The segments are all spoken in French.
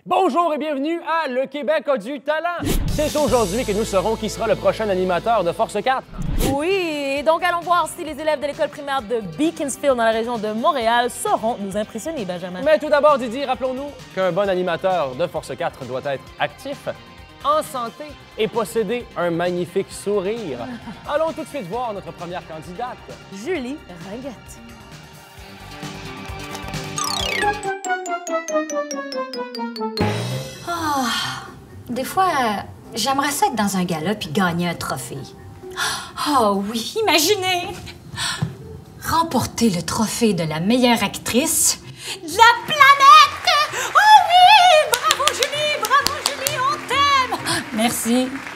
Bonjour et bienvenue à Le Québec a du talent. C'est aujourd'hui que nous saurons qui sera le prochain animateur de Force 4. Oui, et donc allons voir si les élèves de l'école primaire de Beaconsfield dans la région de Montréal sauront nous impressionner, Benjamin. Mais tout d'abord, Didi, rappelons-nous qu'un bon animateur de Force 4 doit être actif, en santé et posséder un magnifique sourire. Allons tout de suite voir notre première candidate. Julie Ringuette. Des fois, j'aimerais ça être dans un gala puis gagner un trophée. Oh oui, imaginez! Remporter le trophée de la meilleure actrice de la planète! Oh oui! Bravo Julie, on t'aime!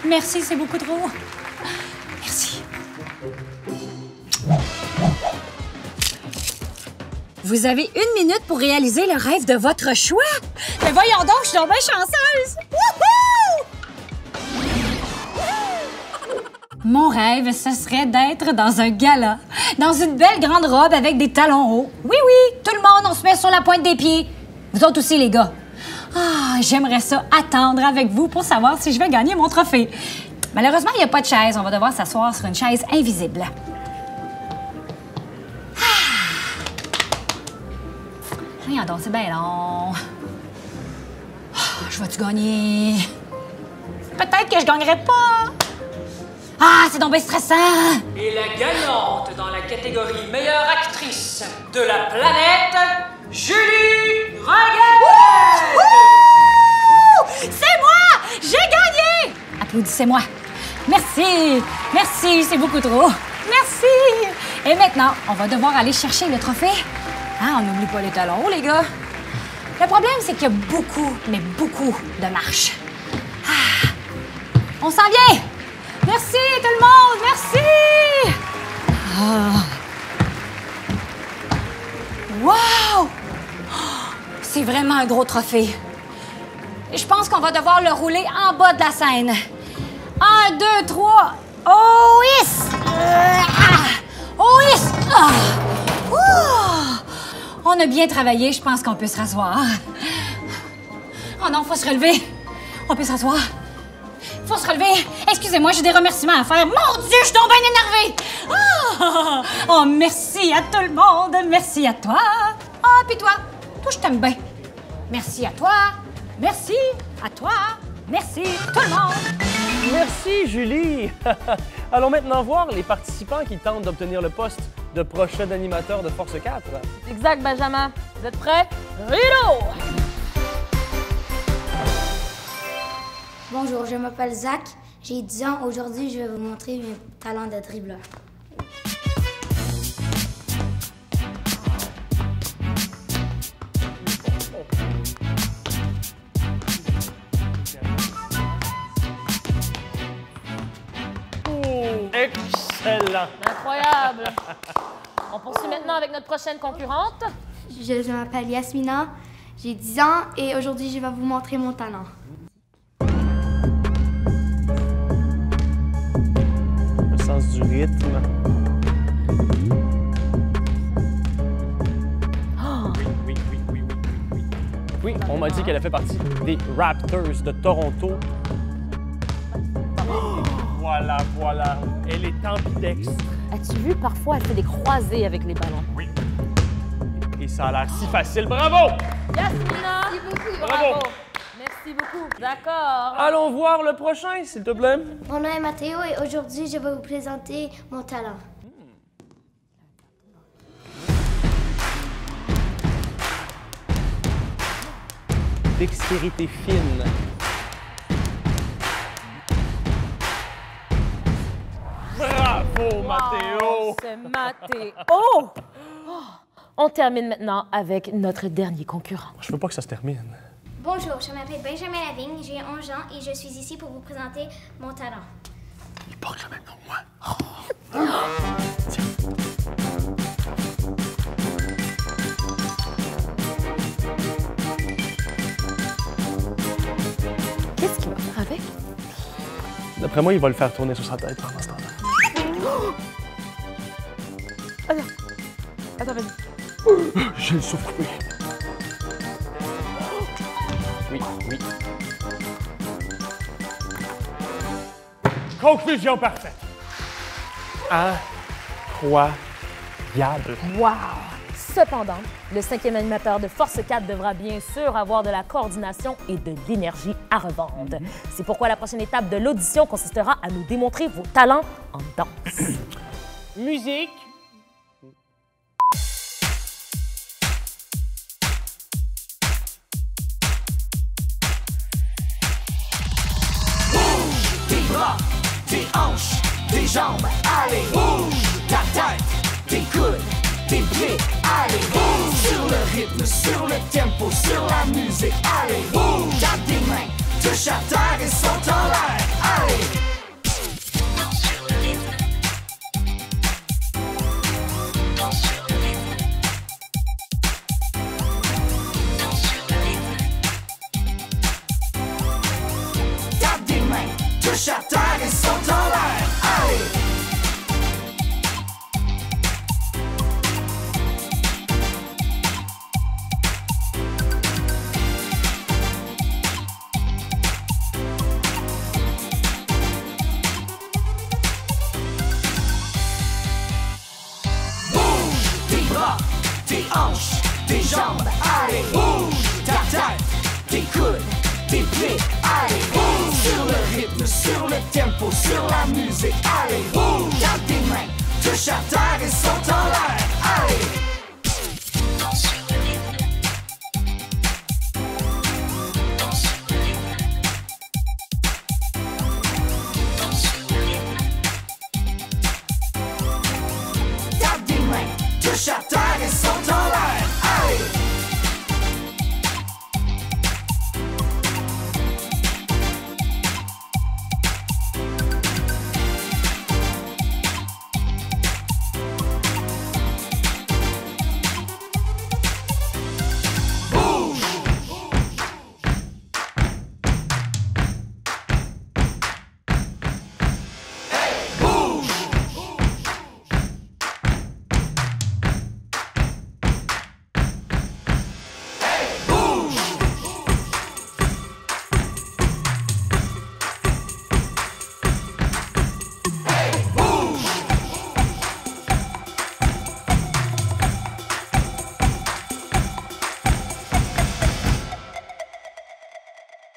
Merci, c'est beaucoup trop. Merci. Vous avez 1 minute pour réaliser le rêve de votre choix. Mais voyons donc, je suis donc bien chanceuse! Wouhou! Mon rêve, ce serait d'être dans un gala, dans une belle grande robe avec des talons hauts. Oui, tout le monde, on se met sur la pointe des pieds. Vous autres aussi, les gars. Ah, j'aimerais ça attendre avec vous pour savoir si je vais gagner mon trophée. Malheureusement, il n'y a pas de chaise. On va devoir s'asseoir sur une chaise invisible. Voyons donc, c'est bien long. Je vais-tu gagner? Peut-être que je gagnerai pas. Ah, c'est donc bien stressant! Et la gagnante dans la catégorie meilleure actrice de la planète, Julie Ringuette! C'est moi! J'ai gagné! Applaudissez-moi. Merci, c'est beaucoup trop. Merci! Et maintenant, on va devoir aller chercher le trophée. Hein, on n'oublie pas les talons, les gars. Le problème, c'est qu'il y a beaucoup, mais beaucoup de marches. Ah, on s'en vient! Merci, tout le monde! Merci! Wow! C'est vraiment un gros trophée. Je pense qu'on va devoir le rouler en bas de la scène. 1, 2, 3. Oh, yes! Oh, yes! On a bien travaillé, je pense qu'on peut se rasseoir. Oh non, faut se relever. On peut s'asseoir. Faut se relever. Excusez-moi, j'ai des remerciements à faire. Mon Dieu, je suis donc bien énervée. Oh, merci à tout le monde. Merci à toi. Ah, puis toi. Toi, je t'aime bien. Merci à toi. Merci à toi. Merci tout le monde. Merci, Julie. Allons maintenant voir les participants qui tentent d'obtenir le poste de prochain animateur de Force 4. Exact, Benjamin. Vous êtes prêts? Rideau! Bonjour, je m'appelle Zach, j'ai 10 ans. Aujourd'hui, je vais vous montrer mes talents de dribbleur. Excellent! Incroyable! On poursuit maintenant avec notre prochaine concurrente. Je m'appelle Yasmina, j'ai 10 ans et aujourd'hui, je vais vous montrer mon talent. Le sens du rythme. Oui, on m'a dit qu'elle a fait partie des Raptors de Toronto. Voilà. Elle est ambidextre. As-tu vu, parfois, elle fait des croisés avec les ballons. Oui. Et ça a l'air si facile. Bravo! Yasmina! Merci beaucoup. Bravo! Merci beaucoup. D'accord. Allons voir le prochain, s'il te plaît. Mon nom est Mathéo et aujourd'hui, je vais vous présenter mon talent. Dextérité fine. Bravo, Mathéo! C'est Mathéo! Oh! On termine maintenant avec notre dernier concurrent. Je veux pas que ça se termine. Bonjour, je m'appelle Benjamin Lavigne, j'ai 11 ans et je suis ici pour vous présenter mon talent. Il porte le même nom que moi. Tiens. Qu'est-ce qu'il va faire avec? D'après moi, il va le faire tourner sur sa tête pendant ce temps-là. Attends, vas-y. J'ai le souffle coupé. Oui, Conclusion parfaite. Incroyable. Wow! Cependant, le 5e animateur de Force 4 devra bien sûr avoir de la coordination et de l'énergie à revendre. C'est pourquoi la prochaine étape de l'audition consistera à nous démontrer vos talents en danse. Musique. Tes bras, tes hanches, tes jambes, allez, bouge ta tête, tes coudes, tes pieds, allez, bouge sur le rythme, sur le tempo, sur la musique, allez, bouge, tape tes mains, touche à terre et saute en l'air, allez. Danse sur le rythme. Danse sur le rythme. Danse sur le rythme. Tape tes mains, touche à terre et saute en l'air, allez. Tes hanches, tes jambes, allez, bouge ta tête, tes coudes, tes pieds, allez, bouge sur le rythme, sur le tempo, sur la musique, allez, bouge, tape tes mains, touche à terre et saute en l'air, allez. Danse sur le rythme. Danse sur le rythme. Danse sur le rythme. Tape tes mains, touche à terre et saute en l'air, allez.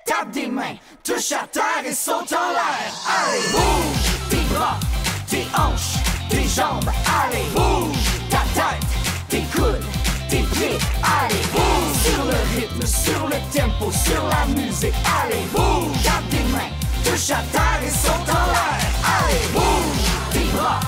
Tape des mains, touche à terre et saute en l'air, allez, bouge tes bras, tes hanches, tes jambes, allez, bouge ta tête, tes coudes, tes pieds, allez, bouge sur le rythme, sur le tempo, sur la musique, allez, bouge, tape tes mains, touche à terre et saute en l'air, allez, bouge tes bras,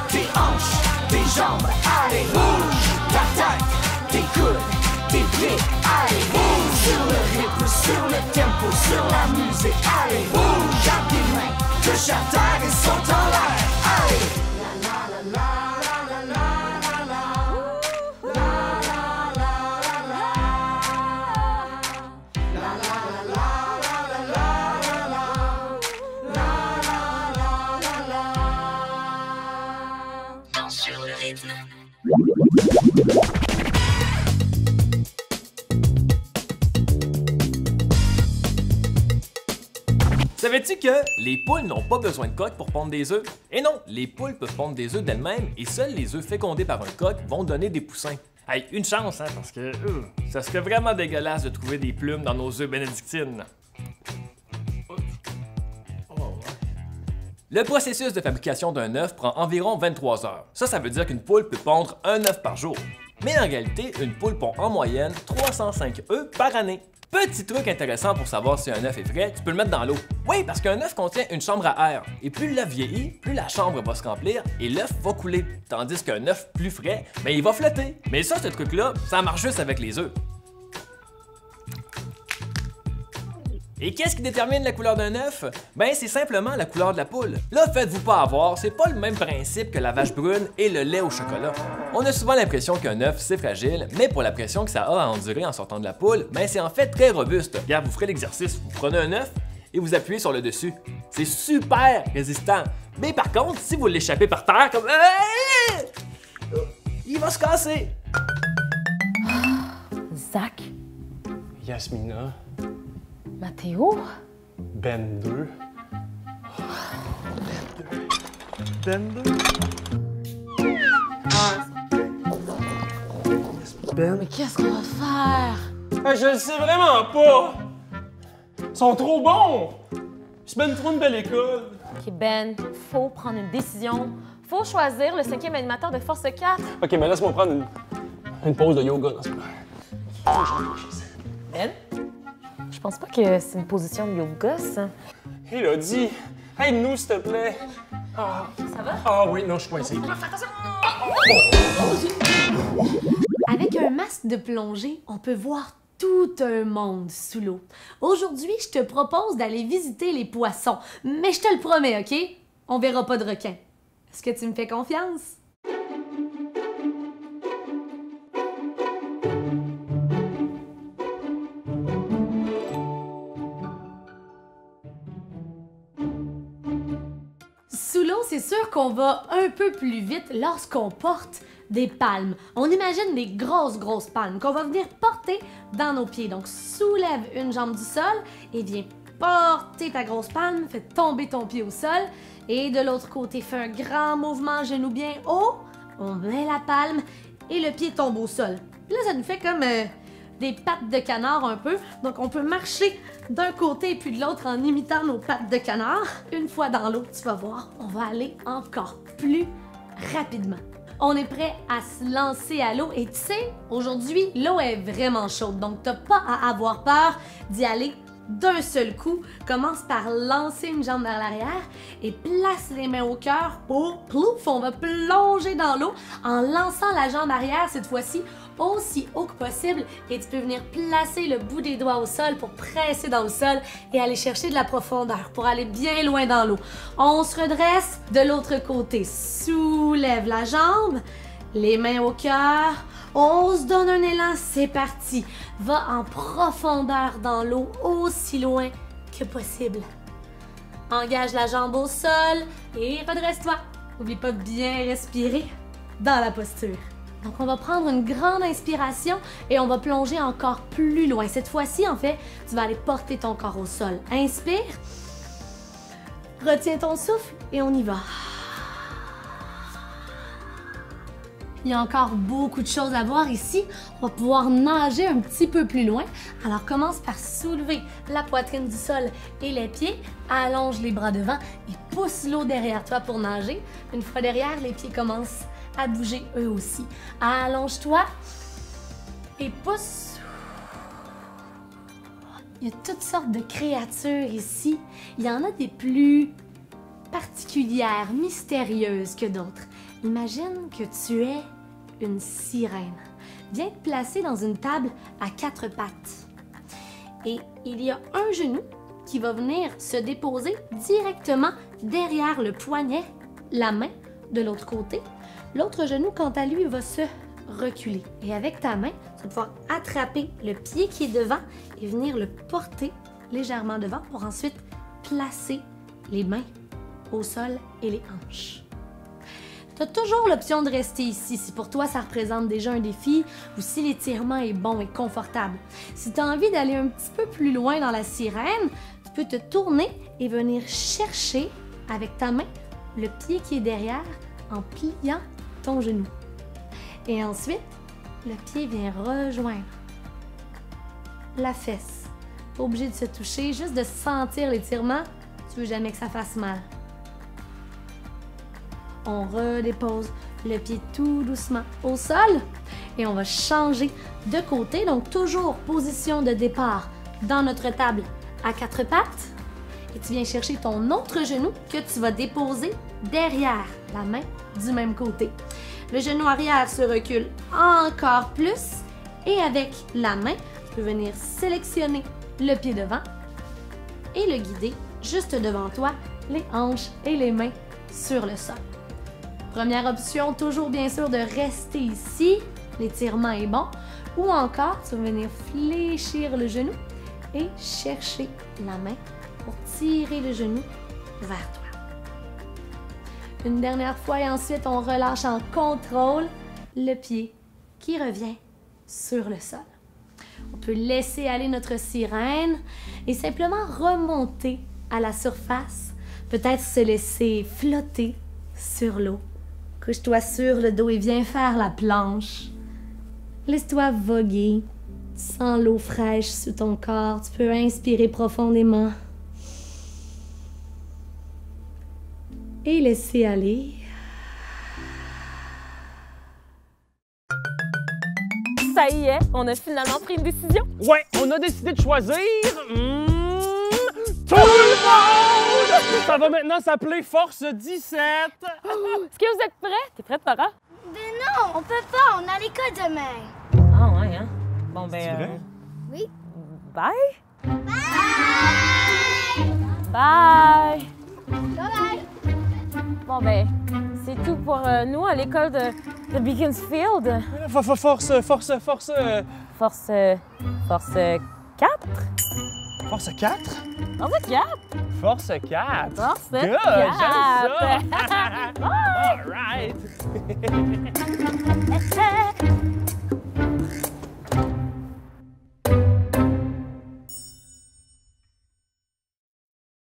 tes hanches, tes jambes, allez, bouge ta tête, tes coudes, tes pieds, allez, bouge sur le rythme, sur le tempo, sur la musique, allez, bouge, tape tes mains, touche à terre et saute en l'air, allez. Danse sur le rythme. Savais-tu que les poules n'ont pas besoin de coq pour pondre des œufs? Et non, les poules peuvent pondre des œufs d'elles-mêmes et seuls les œufs fécondés par un coq vont donner des poussins. Hey, une chance, hein, parce que ça serait vraiment dégueulasse de trouver des plumes dans nos œufs bénédictines. Le processus de fabrication d'un œuf prend environ 23 heures. Ça veut dire qu'une poule peut pondre un œuf par jour. Mais en réalité, une poule pond en moyenne 305 œufs par année. Petit truc intéressant pour savoir si un œuf est frais, tu peux le mettre dans l'eau. Oui, parce qu'un œuf contient une chambre à air. Et plus l'œuf vieillit, plus la chambre va se remplir et l'œuf va couler. Tandis qu'un œuf plus frais, il va flotter. Mais ça, ce truc-là, ça marche juste avec les œufs. Et qu'est-ce qui détermine la couleur d'un œuf? C'est simplement la couleur de la poule. Là, faites-vous pas avoir, c'est pas le même principe que la vache brune et le lait au chocolat. On a souvent l'impression qu'un œuf, c'est fragile, mais pour la pression que ça a à endurer en sortant de la poule, c'est en fait très robuste. Regarde, vous ferez l'exercice, vous prenez un œuf et vous appuyez sur le dessus. C'est super résistant. Mais par contre, si vous l'échappez par terre, comme... il va se casser. Zach, Yasmina. Mathéo, Ben 2. Ben. Ben. Mais qu'est-ce qu'on va faire? Je le sais vraiment pas! Ils sont trop bons! C'est ben trop une belle école. OK, Ben, faut prendre une décision. Faut choisir le 5e animateur de Force 4. OK, mais laisse-moi prendre une pause de yoga dans ce cas. Ben? Je pense pas que c'est une position de yoga, ça. Il a dit, aide-nous, s'il te plaît. Ah. Ça va? Ah oui, non, je suis coincé. Avec un masque de plongée, on peut voir tout un monde sous l'eau. Aujourd'hui, je te propose d'aller visiter les poissons, mais je te le promets, OK? On verra pas de requins. Est-ce que tu me fais confiance? Sous l'eau, c'est sûr qu'on va un peu plus vite lorsqu'on porte des palmes. On imagine des grosses palmes qu'on va venir porter dans nos pieds. Donc, soulève une jambe du sol et viens porter ta grosse palme, fais tomber ton pied au sol. Et de l'autre côté, fais un grand mouvement, genou bien haut. On met la palme et le pied tombe au sol. Puis là, ça nous fait comme des pattes de canard un peu. Donc, on peut marcher d'un côté et puis de l'autre en imitant nos pattes de canard. Une fois dans l'eau, tu vas voir, on va aller encore plus rapidement. On est prêt à se lancer à l'eau et tu sais, aujourd'hui, l'eau est vraiment chaude. Donc, t'as pas à avoir peur d'y aller d'un seul coup. Commence par lancer une jambe vers l'arrière et place les mains au cœur pour plouf, on va plonger dans l'eau en lançant la jambe arrière cette fois-ci aussi haut que possible et tu peux venir placer le bout des doigts au sol pour presser dans le sol et aller chercher de la profondeur pour aller bien loin dans l'eau. On se redresse de l'autre côté, soulève la jambe, les mains au cœur. On se donne un élan, c'est parti. Va en profondeur dans l'eau, aussi loin que possible. Engage la jambe au sol et redresse-toi. N'oublie pas de bien respirer dans la posture. Donc, on va prendre une grande inspiration et on va plonger encore plus loin. Cette fois-ci, en fait, tu vas aller porter ton corps au sol. Inspire. Retiens ton souffle et on y va. Il y a encore beaucoup de choses à voir ici. On va pouvoir nager un petit peu plus loin. Alors, commence par soulever la poitrine du sol et les pieds. Allonge les bras devant et pousse l'eau derrière toi pour nager. Une fois derrière, les pieds commencent à bouger eux aussi. Allonge-toi et pousse. Il y a toutes sortes de créatures ici. Il y en a des plus particulières, mystérieuses que d'autres. Imagine que tu es une sirène. Viens te placer dans une table à 4 pattes. Et il y a un genou qui va venir se déposer directement derrière le poignet, la main de l'autre côté. L'autre genou, quant à lui, va se reculer. Et avec ta main, tu vas pouvoir attraper le pied qui est devant et venir le porter légèrement devant pour ensuite placer les mains au sol et les hanches. Tu as toujours l'option de rester ici si pour toi ça représente déjà un défi ou si l'étirement est bon et confortable. Si tu as envie d'aller un petit peu plus loin dans la sirène, tu peux te tourner et venir chercher avec ta main le pied qui est derrière en pliant ton genou. Et ensuite, le pied vient rejoindre la fesse. Pas obligé de se toucher, juste de sentir l'étirement. Tu veux jamais que ça fasse mal. On redépose le pied tout doucement au sol et on va changer de côté. Donc, toujours position de départ dans notre table à 4 pattes. Et tu viens chercher ton autre genou que tu vas déposer derrière la main du même côté. Le genou arrière se recule encore plus et avec la main, tu peux venir sélectionner le pied devant et le guider juste devant toi, les hanches et les mains sur le sol. Première option, toujours bien sûr de rester ici, l'étirement est bon, ou encore tu vas venir fléchir le genou et chercher la main pour tirer le genou vers toi. Une dernière fois et ensuite on relâche en contrôle le pied qui revient sur le sol. On peut laisser aller notre sirène et simplement remonter à la surface, peut-être se laisser flotter sur l'eau. Couche-toi sur le dos et viens faire la planche. Laisse-toi voguer. Tu sens l'eau fraîche sous ton corps. Tu peux inspirer profondément. Et laisser aller. Ça y est, on a finalement pris une décision. Ouais, on a décidé de choisir... tout le monde! Ça va maintenant s'appeler Force 17. Est-ce que vous êtes prêts? T'es prête, Tara? Ben non, on peut pas, on a l'école demain. Ah ouais, hein? Bon, ben... C'est vrai? Oui. Bye! Bye! Bye! Bye! Bon, ben, c'est tout pour nous à l'école de Beaconsfield. Force 4? Force 4? Force 4? Force 4? Force 4. Force Good, 4! j'aime ça! All right!